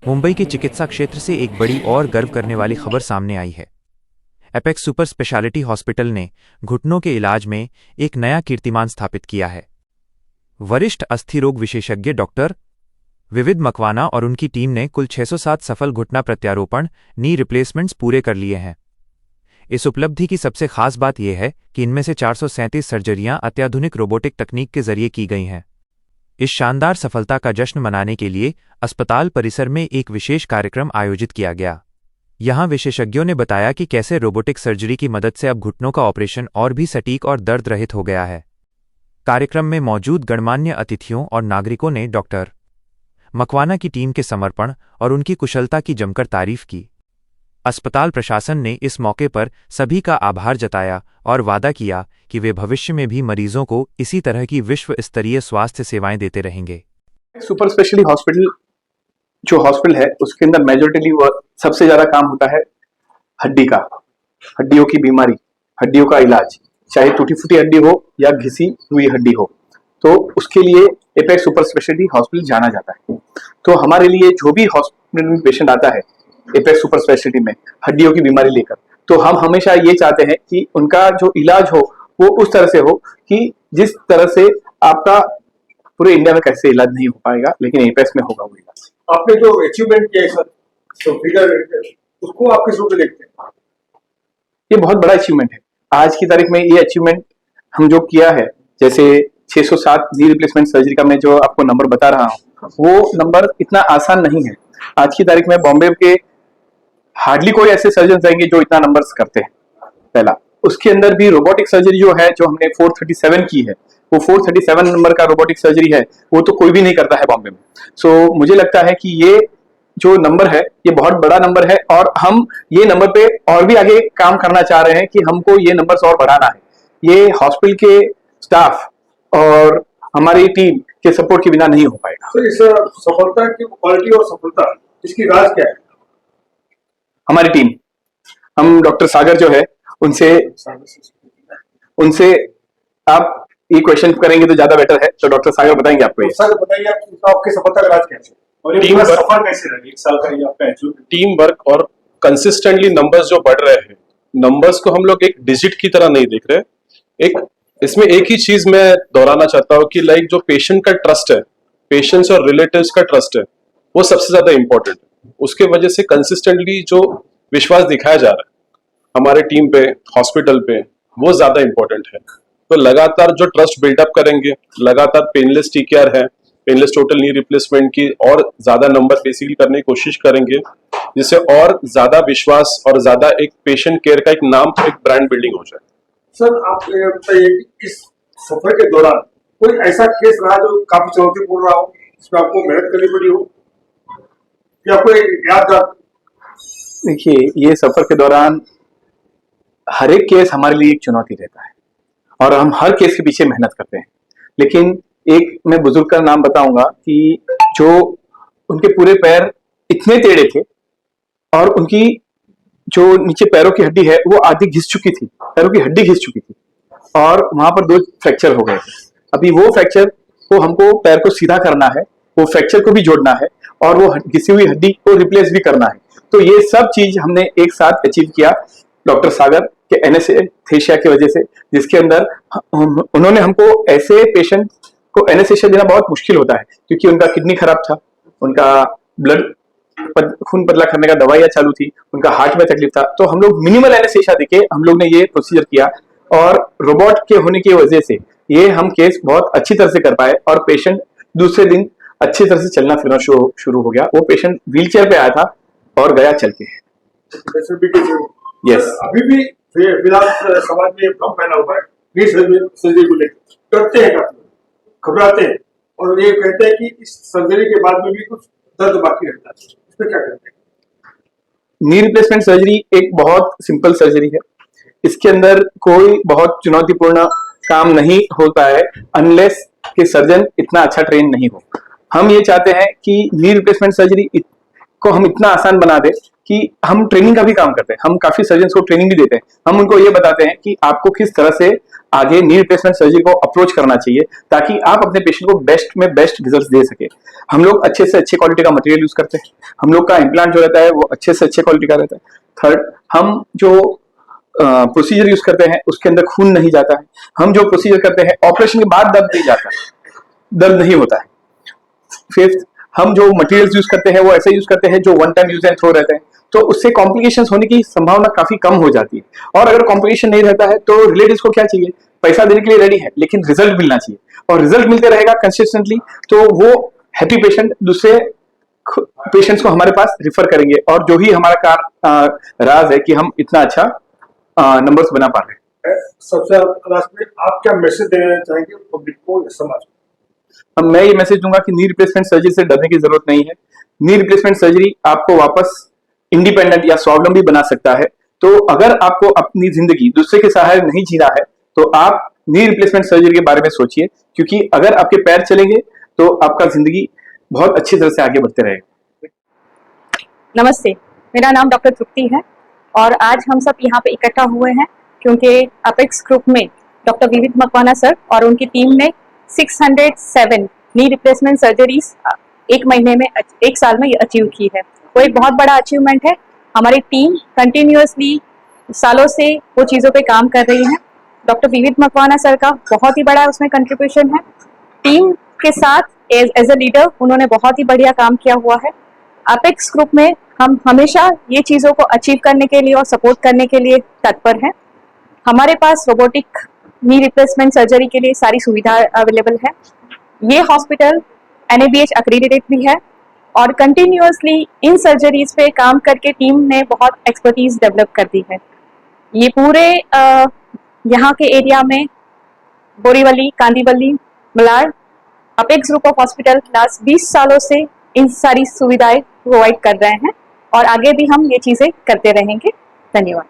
मुंबई के चिकित्सा क्षेत्र से एक बड़ी और गर्व करने वाली खबर सामने आई है। एपेक्स सुपर स्पेशलिटी हॉस्पिटल ने घुटनों के इलाज में एक नया कीर्तिमान स्थापित किया है। वरिष्ठ अस्थि रोग विशेषज्ञ डॉक्टर विविध मकवाना और उनकी टीम ने कुल 607 सफल घुटना प्रत्यारोपण नी रिप्लेसमेंट्स पूरे कर लिए हैं। इस उपलब्धि की सबसे खास बात यह है कि इनमें से 437 सर्जरियां अत्याधुनिक रोबोटिक तकनीक के जरिए की गई हैं। इस शानदार सफलता का जश्न मनाने के लिए अस्पताल परिसर में एक विशेष कार्यक्रम आयोजित किया गया। यहां विशेषज्ञों ने बताया कि कैसे रोबोटिक सर्जरी की मदद से अब घुटनों का ऑपरेशन और भी सटीक और दर्द रहित हो गया है। कार्यक्रम में मौजूद गणमान्य अतिथियों और नागरिकों ने डॉक्टर मकवाना की टीम के समर्पण और उनकी कुशलता की जमकर तारीफ की। अस्पताल प्रशासन ने इस मौके पर सभी का आभार जताया और वादा किया कि वे भविष्य में भी मरीजों को इसी तरह की विश्व स्तरीय स्वास्थ्य सेवाएं देते रहेंगे। सुपर स्पेशलिटी हॉस्पिटल जो हॉस्पिटल है उसके अंदर मेजॉरिटी सबसे ज्यादा काम होता है हड्डी का, हड्डियों की बीमारी, हड्डियों का इलाज, चाहे टूटी फूटी हड्डी हो या घिसी हुई हड्डी हो, तो उसके लिए एपेक्स सुपर स्पेशलिटी हॉस्पिटल जाना जाता है। तो हमारे लिए जो भी हॉस्पिटल में पेशेंट आता है एपेक्स सुपर स्पेशलिटी में हड्डियों की बीमारी लेकर, तो हम हमेशा ये चाहते हैं कि उनका जो इलाज हो वो उस तरह से हो कि जिस तरह से आपका पूरे इंडिया में कैसे इलाज नहीं हो पाएगा, लेकिन एपेक्स में होगा वो इलाज। आपने जो अचीवमेंट किया है सर, तो फिगर उसको आप किस रूप में देखते हैं? ये बहुत बड़ा अचीवमेंट है। आज की तारीख में ये अचीवमेंट हम जो किया है, जैसे 607 नी रिप्लेसमेंट सर्जरी का मैं जो आपको नंबर बता रहा हूँ, वो नंबर इतना आसान नहीं है। आज की तारीख में बॉम्बे के हार्डली कोई ऐसे सर्जन आएंगे जो इतना नंबर्स करते हैं। पहला, उसके अंदर भी रोबोटिक सर्जरी जो है, जो हमने 437 की है, वो 437 नंबर का रोबोटिक सर्जरी है, वो तो कोई भी नहीं करता है बॉम्बे में। सो मुझे लगता है कि ये जो नंबर है ये बहुत बड़ा नंबर है और हम ये नंबर पे और भी आगे काम करना चाह रहे हैं कि हमको ये नंबर्स और बढ़ाना है। ये हॉस्पिटल के स्टाफ और हमारी टीम के सपोर्ट के बिना नहीं हो पाएगा। तो इस सफलता की क्वालिटी और सफलता, इसकी राज क्या है? हमारी टीम, हम डॉक्टर सागर जो है उनसे आप ये क्वेश्चन करेंगे तो ज्यादा बेटर है, तो डॉक्टर सागर बताएंगे आपको। सागर बताइए आपकी सफलता का राज क्या है और ये टीम सफल कैसे रही? एक साल का ये आपका टीम वर्क और कंसिस्टेंटली नंबर्स जो बढ़ रहे हैं, नंबर्स को हम लोग एक डिजिट की तरह नहीं देख रहे। एक इसमें एक ही चीज मैं दोहराना चाहता हूँ कि लाइक जो पेशेंट का ट्रस्ट है, पेशेंट्स और रिलेटिव्स का ट्रस्ट है, वो सबसे ज्यादा इंपॉर्टेंट है। उसके वजह से कंसिस्टेंटली जो विश्वास दिखाया जा रहा है हमारे टीम पे, हॉस्पिटल पे, वो ज्यादा इंपॉर्टेंट है। तो लगातार जो ट्रस्ट बिल्डअप करेंगे, लगातार पेनलेस टीकेआर है, पेनलेस टोटल नी रिप्लेसमेंट की और ज्यादा नंबर बेसिकली करने की कोशिश करेंगे, जिससे और ज्यादा विश्वास और ज्यादा एक पेशेंट केयर का एक नाम, एक ब्रांड बिल्डिंग हो जाए। सर आप बताइए कि इस सफर के दौरान कोई ऐसा केस रहा जो काफी चुनौतीपूर्ण रहा हो, इसमें आपको मेहनत करनी पड़ी हो या कोई यादगार? देखिए, ये सफर के दौरान हर एक केस हमारे लिए एक चुनौती रहता है और हम हर केस के पीछे मेहनत करते हैं। लेकिन एक मैं बुजुर्ग का नाम बताऊंगा कि जो उनके पूरे पैर इतने टेढ़े थे और उनकी जो नीचे पैरों की हड्डी है वो आधी घिस चुकी थी, पैरों की हड्डी घिस चुकी थी और वहां पर 2 फ्रैक्चर हो गए थे। अभी वो फ्रैक्चर को हमको पैर को सीधा करना है, वो फ्रैक्चर को भी जोड़ना है और वो घिसी हुई हड्डी को रिप्लेस भी करना है। तो ये सब चीज हमने एक साथ अचीव किया डॉक्टर सागर के एनेस्थेशिया की वजह से, जिसके अंदर उन्होंने हमको ऐसे पेशेंट को एनेस्थेशिया देना बहुत मुश्किल होता है क्योंकि उनका किडनी खराब था, उनका ब्लड खून पतला करने का दवाइयां चालू थी, उनका हार्ट में तकलीफ था। तो हम लोग मिनिमल एनेस्थेशिया देके हम लोग ने ये प्रोसीजर किया और रोबोट के होने की वजह से ये हम केस बहुत अच्छी तरह से कर पाए और पेशेंट दूसरे दिन अच्छी तरह से चलना फिरना शुरू हो गया। वो पेशेंट व्हील चेयर पे आया था और गया चल के। यस, अभी भी फिलहाल समाज में भ्रम फैला हुआ है, सर्जरी को लेकर करते हैं, घबराते हैं और ये कहते हैं कि इस सर्जरी के बाद में भी कुछ दर्द बाकी रहता है। इसमें क्या कहते हैं? नी रिप्लेसमेंट सर्जरी एक बहुत सिंपल सर्जरी है। इसके अंदर कोई बहुत चुनौतीपूर्ण काम नहीं होता है अनलेस कि सर्जन इतना अच्छा ट्रेन नहीं हो। हम ये चाहते हैं कि नी रिप्लेसमेंट सर्जरी को हम इतना आसान बना दे कि हम ट्रेनिंग का भी काम करते हैं, हम काफी सर्जन्स को ट्रेनिंग भी देते हैं। हम उनको ये बताते हैं कि आपको किस तरह से आगे नी रिप्लेसमेंट सर्जरी को अप्रोच करना चाहिए ताकि आप अपने पेशेंट को बेस्ट में बेस्ट रिजल्ट दे सके। हम लोग अच्छे से अच्छे क्वालिटी का मटेरियल यूज करते हैं, हम लोग का इम्प्लांट जो रहता है वो अच्छे से अच्छे क्वालिटी का रहता है। थर्ड, हम जो प्रोसीजर यूज करते हैं उसके अंदर खून नहीं जाता है। हम जो प्रोसीजर करते हैं ऑपरेशन के बाद दर्द नहीं जाता है, दर्द नहीं होता है। फिफ्थ, हम जो मटेरियल्स यूज करते हैं वो ऐसे यूज करते हैं जो one time use and throw रहते हैं, तो उससे कॉम्प्लिकेशंस होने की संभावना काफी कम हो जाती है। और अगर कॉम्प्लिकेशन नहीं रहता है तो रिलेटिव्स को क्या चाहिए, पैसा देने के लिए रेडी है, लेकिन रिजल्ट मिलना चाहिए। और रिजल्ट मिलते रहेगा कंसिस्टेंटली तो वो हैप्पी पेशेंट दूसरे पेशेंट्स को हमारे पास रिफर करेंगे। और जो ही हमारा राज है कि हम इतना अच्छा नंबर्स बना पा रहे हैं। सबसे लास्ट में आप क्या मैसेज देना चाहेंगे पब्लिक को, समाज को? अब मैं ये मैसेज दूंगा कि नी रिप्लेसमेंट सर्जरी से डरने की जरूरत नहीं है। नी रिप्लेसमेंट सर्जरी आपको वापस इंडिपेंडेंट या स्वावलंबी बना सकता है। तो अगर आपको अपनी जिंदगी दूसरे के सहारे नहीं जीना है तो आप नी रिप्लेसमेंट सर्जरी के बारे में सोचिए, क्योंकि अगर आपके पैर चलेंगे तो आपका जिंदगी बहुत अच्छी तरह से आगे बढ़ते रहेगा। नमस्ते, मेरा नाम डॉक्टर तृप्ति है और आज हम सब यहाँ पे इकट्ठा हुए हैं क्योंकि अपेक्स ग्रुप में डॉक्टर विविध मकवाना सर और उनकी टीम ने 607 नी रिप्लेसमेंट सर्जरीज एक साल में अचीव की है। वो एक बहुत बड़ा अचीवमेंट है। हमारी टीम कंटिन्यूअसली सालों से वो चीज़ों पे काम कर रही है। डॉक्टर विविध मकवाना सर का बहुत ही बड़ा उसमें कंट्रीब्यूशन है। टीम के साथ एज अ लीडर उन्होंने बहुत ही बढ़िया काम किया हुआ है। अपेक्स ग्रुप में हम हमेशा ये चीज़ों को अचीव करने के लिए और सपोर्ट करने के लिए तत्पर हैं। हमारे पास रोबोटिक नी रिप्लेसमेंट सर्जरी के लिए सारी सुविधा अवेलेबल है। ये हॉस्पिटल NABH अक्रेडिटेड भी है और कंटिन्यूअसली इन सर्जरीज पे काम करके टीम ने बहुत एक्सपर्टीज डेवलप कर दी है। ये पूरे यहाँ के एरिया में Borivali, Kandivali, Malad apex group of hospital last 20 सालों से इन सारी सुविधाएं प्रोवाइड कर रहे हैं और आगे भी हम ये चीज़ें करते रहेंगे। धन्यवाद।